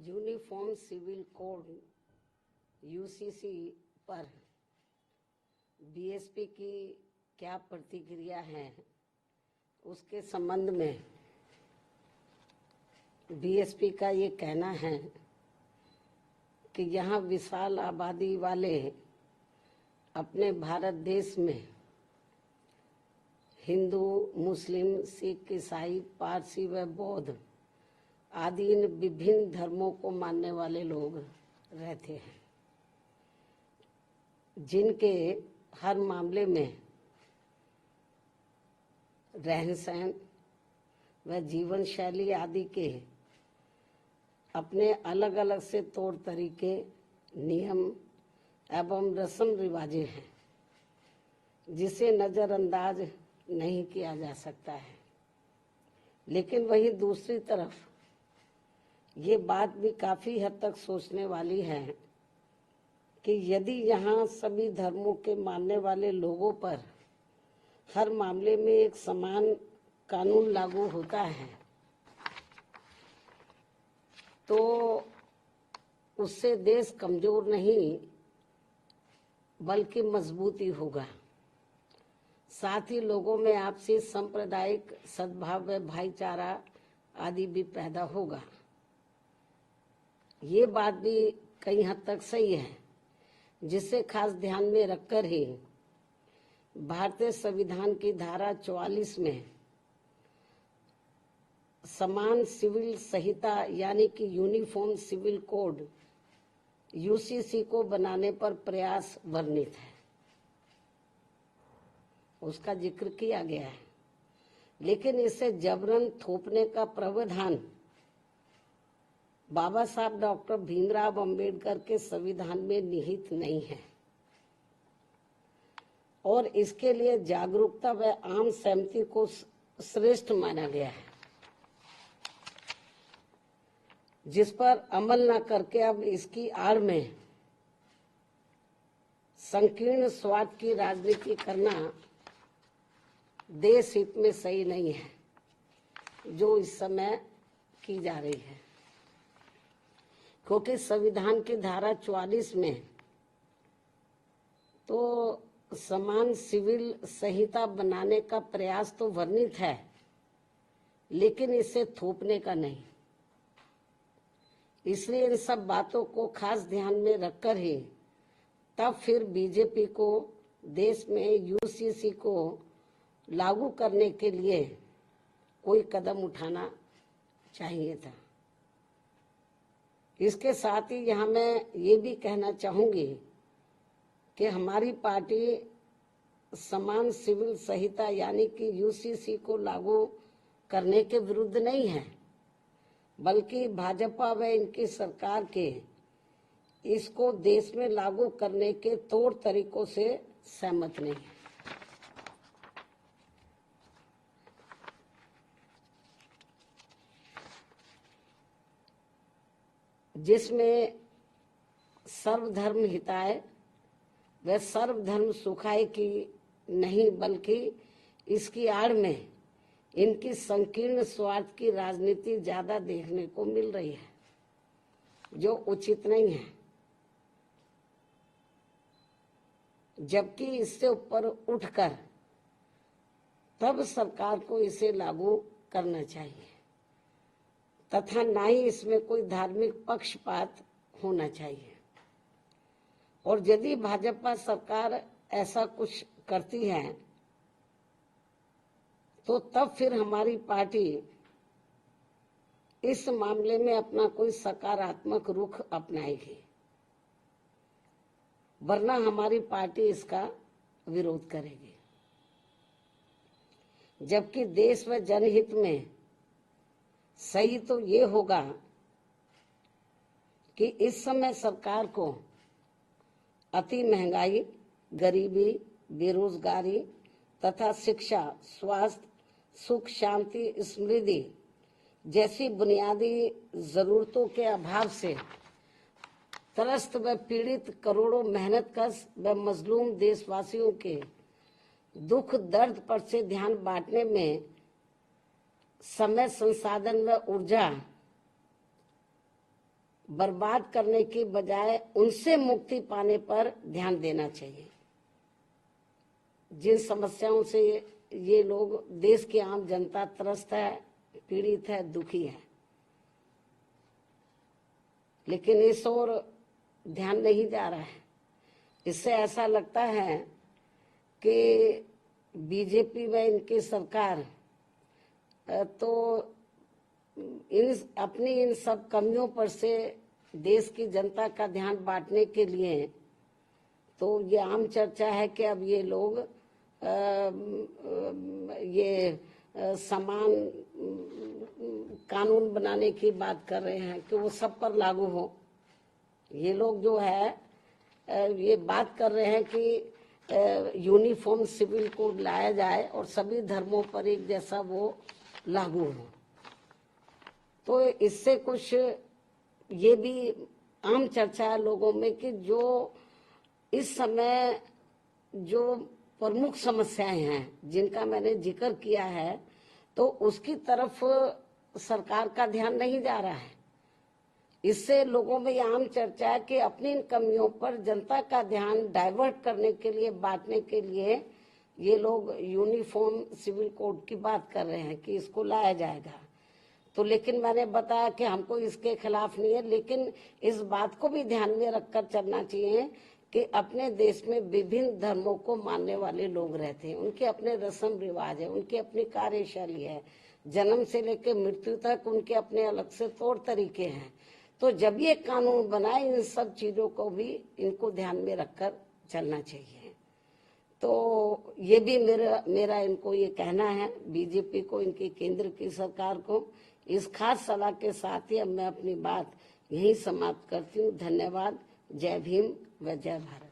Uniform civil code UCC पर BSP की क्या प्रतिक्रिया है, उसके संबंध में बीएसपी का ये कहना है कि यहाँ विशाल आबादी वाले अपने भारत देश में हिंदू, मुस्लिम, सिख, ईसाई, पारसी व बौद्ध आदि इन विभिन्न धर्मों को मानने वाले लोग रहते हैं, जिनके हर मामले में रहन सहन व जीवन शैली आदि के अपने अलग अलग से तौर तरीके, नियम एवं रस्म रिवाजें हैं, जिसे नज़रअंदाज नहीं किया जा सकता है। लेकिन वहीं दूसरी तरफ ये बात भी काफी हद तक सोचने वाली है कि यदि यहाँ सभी धर्मों के मानने वाले लोगों पर हर मामले में एक समान कानून लागू होता है तो उससे देश कमजोर नहीं बल्कि मजबूती होगा। साथ ही लोगों में आपसी सांप्रदायिक सद्भाव व भाईचारा आदि भी पैदा होगा। ये बात भी कई हद तक सही है, जिसे खास ध्यान में रखकर ही भारतीय संविधान की धारा 44 में समान सिविल संहिता यानी कि यूनिफॉर्म सिविल कोड यूसीसी को बनाने पर प्रयास वर्णित है, उसका जिक्र किया गया है। लेकिन इसे जबरन थोपने का प्रावधान बाबा साहब डॉक्टर भीमराव अंबेडकर के संविधान में निहित नहीं है और इसके लिए जागरूकता व आम सहमति को श्रेष्ठ माना गया है, जिस पर अमल न करके अब इसकी आड़ में संकीर्ण स्वार्थ की राजनीति करना देश हित में सही नहीं है, जो इस समय की जा रही है। क्योंकि संविधान की धारा 44 में तो समान सिविल संहिता बनाने का प्रयास तो वर्णित है, लेकिन इसे थोपने का नहीं। इसलिए इन सब बातों को खास ध्यान में रखकर ही तब फिर बीजेपी को देश में यूसीसी को लागू करने के लिए कोई कदम उठाना चाहिए था। इसके साथ ही यहाँ मैं ये भी कहना चाहूंगी कि हमारी पार्टी समान सिविल संहिता यानी कि यूसीसी को लागू करने के विरुद्ध नहीं है, बल्कि भाजपा व इनकी सरकार के इसको देश में लागू करने के तौर तरीकों से सहमत नहीं है। जिसमें सर्वधर्म हिताय व सर्वधर्म सुखाय की नहीं, बल्कि इसकी आड़ में इनकी संकीर्ण स्वार्थ की राजनीति ज्यादा देखने को मिल रही है, जो उचित नहीं है। जबकि इससे ऊपर उठकर तब सरकार को इसे लागू करना चाहिए तथा ना ही इसमें कोई धार्मिक पक्षपात होना चाहिए। और यदि भाजपा सरकार ऐसा कुछ करती है तो तब फिर हमारी पार्टी इस मामले में अपना कोई सकारात्मक रुख अपनाएगी, वरना हमारी पार्टी इसका विरोध करेगी। जबकि देश व जनहित में सही तो ये होगा कि इस समय सरकार को अति महंगाई, गरीबी, बेरोजगारी तथा शिक्षा, स्वास्थ्य, सुख, शांति, समृद्धि जैसी बुनियादी जरूरतों के अभाव से त्रस्त व पीड़ित करोड़ों मेहनतकश व मजलूम देशवासियों के दुख दर्द पर से ध्यान बांटने में समय, संसाधन व ऊर्जा बर्बाद करने की बजाय उनसे मुक्ति पाने पर ध्यान देना चाहिए। जिन समस्याओं से ये लोग, देश की आम जनता त्रस्त है, पीड़ित है, दुखी है, लेकिन इस ओर ध्यान नहीं जा रहा है। इससे ऐसा लगता है कि बीजेपी व इनकी सरकार तो अपनी इन सब कमियों पर से देश की जनता का ध्यान बांटने के लिए, तो ये आम चर्चा है कि अब ये लोग ये समान कानून बनाने की बात कर रहे हैं कि वो सब पर लागू हो। ये लोग जो है ये बात कर रहे हैं कि यूनिफॉर्म सिविल कोड लाया जाए और सभी धर्मों पर एक जैसा वो लागू हो। तो इससे कुछ ये भी आम चर्चा है लोगों में कि जो इस समय जो प्रमुख समस्याएं हैं जिनका मैंने जिक्र किया है, तो उसकी तरफ सरकार का ध्यान नहीं जा रहा है। इससे लोगों में ये आम चर्चा है कि अपनी इन कमियों पर जनता का ध्यान डाइवर्ट करने के लिए, बांटने के लिए ये लोग यूनिफॉर्म सिविल कोड की बात कर रहे हैं कि इसको लाया जाएगा। तो लेकिन मैंने बताया कि हमको इसके खिलाफ नहीं है, लेकिन इस बात को भी ध्यान में रखकर चलना चाहिए कि अपने देश में विभिन्न धर्मों को मानने वाले लोग रहते हैं, उनके अपने रस्म रिवाज है, उनकी अपनी कार्यशैली है, जन्म से लेकर मृत्यु तक उनके अपने अलग से तौर तरीके हैं। तो जब ये कानून बनाए, इन सब चीजों को भी इनको ध्यान में रखकर चलना चाहिए। तो ये भी मेरा इनको ये कहना है, बीजेपी को, इनकी केंद्र की सरकार को। इस खास सलाह के साथ ही अब मैं अपनी बात यहीं समाप्त करती हूँ। धन्यवाद। जय भीम व जय भारत।